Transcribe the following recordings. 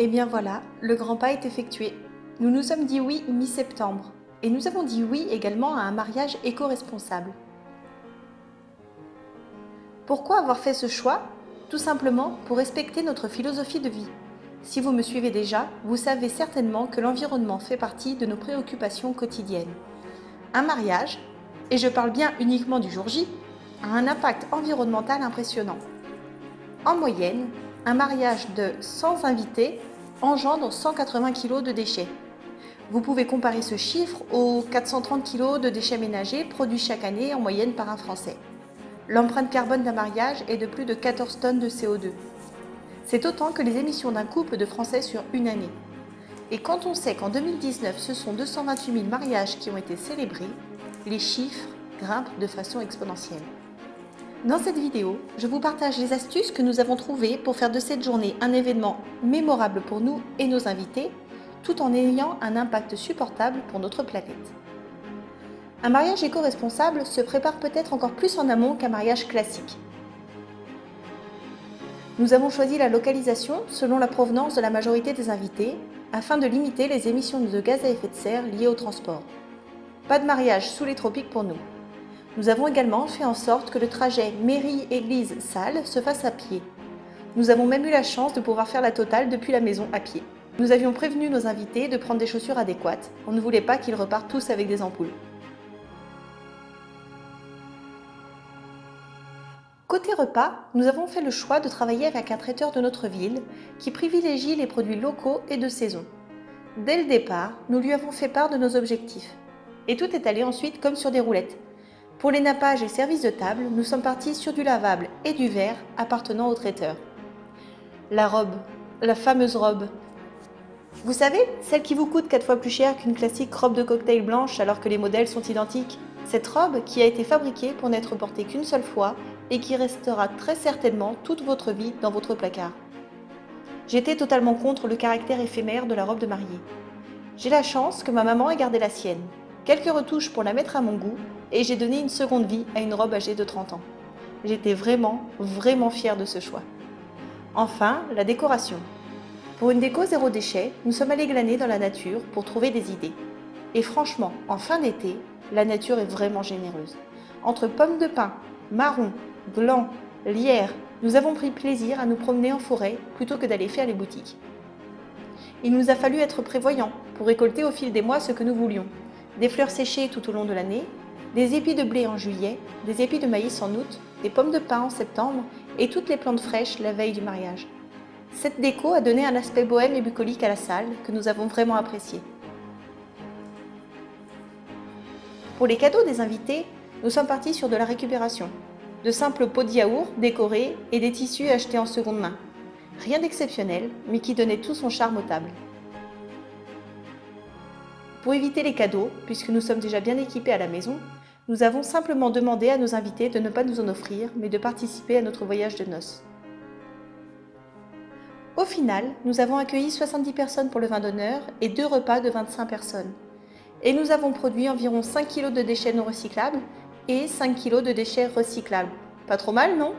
Et bien voilà, le grand pas est effectué. Nous nous sommes dit oui mi-septembre. Et nous avons dit oui également à un mariage éco-responsable. Pourquoi avoir fait ce choix? Tout simplement pour respecter notre philosophie de vie. Si vous me suivez déjà, vous savez certainement que l'environnement fait partie de nos préoccupations quotidiennes. Un mariage, et je parle bien uniquement du jour J, a un impact environnemental impressionnant. En moyenne, un mariage de 100 invités engendre 180 kg de déchets. Vous pouvez comparer ce chiffre aux 430 kg de déchets ménagers produits chaque année en moyenne par un Français. L'empreinte carbone d'un mariage est de plus de 14 tonnes de CO2. C'est autant que les émissions d'un couple de Français sur une année. Et quand on sait qu'en 2019, ce sont 228 000 mariages qui ont été célébrés, les chiffres grimpent de façon exponentielle. Dans cette vidéo, je vous partage les astuces que nous avons trouvées pour faire de cette journée un événement mémorable pour nous et nos invités, tout en ayant un impact supportable pour notre planète. Un mariage éco-responsable se prépare peut-être encore plus en amont qu'un mariage classique. Nous avons choisi la localisation selon la provenance de la majorité des invités, afin de limiter les émissions de gaz à effet de serre liées au transport. Pas de mariage sous les tropiques pour nous. Nous avons également fait en sorte que le trajet mairie-église-salle se fasse à pied. Nous avons même eu la chance de pouvoir faire la totale depuis la maison à pied. Nous avions prévenu nos invités de prendre des chaussures adéquates. On ne voulait pas qu'ils repartent tous avec des ampoules. Côté repas, nous avons fait le choix de travailler avec un traiteur de notre ville qui privilégie les produits locaux et de saison. Dès le départ, nous lui avons fait part de nos objectifs. Et tout est allé ensuite comme sur des roulettes. Pour les nappages et services de table, nous sommes partis sur du lavable et du verre appartenant au traiteur. La robe, la fameuse robe. Vous savez, celle qui vous coûte 4 fois plus cher qu'une classique robe de cocktail blanche alors que les modèles sont identiques. Cette robe qui a été fabriquée pour n'être portée qu'une seule fois et qui restera très certainement toute votre vie dans votre placard. J'étais totalement contre le caractère éphémère de la robe de mariée. J'ai la chance que ma maman ait gardé la sienne. Quelques retouches pour la mettre à mon goût et j'ai donné une seconde vie à une robe âgée de 30 ans. J'étais vraiment fière de ce choix. Enfin, la décoration. Pour une déco zéro déchet, nous sommes allés glaner dans la nature pour trouver des idées. Et franchement, en fin d'été, la nature est vraiment généreuse. Entre pommes de pin, marrons, glands, lierres, nous avons pris plaisir à nous promener en forêt plutôt que d'aller faire les boutiques. Il nous a fallu être prévoyants pour récolter au fil des mois ce que nous voulions. Des fleurs séchées tout au long de l'année, des épis de blé en juillet, des épis de maïs en août, des pommes de pin en septembre et toutes les plantes fraîches la veille du mariage. Cette déco a donné un aspect bohème et bucolique à la salle que nous avons vraiment apprécié. Pour les cadeaux des invités, nous sommes partis sur de la récupération. De simples pots de yaourt décorés et des tissus achetés en seconde main. Rien d'exceptionnel, mais qui donnait tout son charme aux tables. Pour éviter les cadeaux, puisque nous sommes déjà bien équipés à la maison, nous avons simplement demandé à nos invités de ne pas nous en offrir, mais de participer à notre voyage de noces. Au final, nous avons accueilli 70 personnes pour le vin d'honneur et 2 repas de 25 personnes. Et nous avons produit environ 5 kg de déchets non recyclables et 5 kg de déchets recyclables. Pas trop mal, non?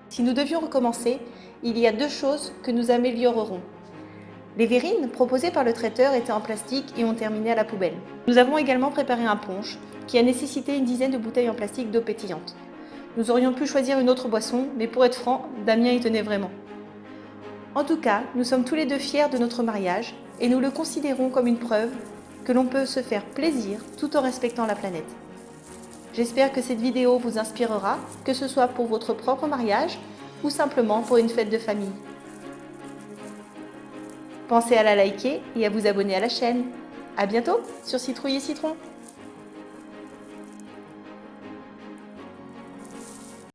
Si nous devions recommencer, il y a 2 choses que nous améliorerons. Les verrines proposées par le traiteur étaient en plastique et ont terminé à la poubelle. Nous avons également préparé un punch qui a nécessité une dizaine de bouteilles en plastique d'eau pétillante. Nous aurions pu choisir une autre boisson, mais pour être franc, Damien y tenait vraiment. En tout cas, nous sommes tous les deux fiers de notre mariage et nous le considérons comme une preuve que l'on peut se faire plaisir tout en respectant la planète. J'espère que cette vidéo vous inspirera, que ce soit pour votre propre mariage ou simplement pour une fête de famille. Pensez à la liker et à vous abonner à la chaîne. À bientôt sur Citrouille et Citron.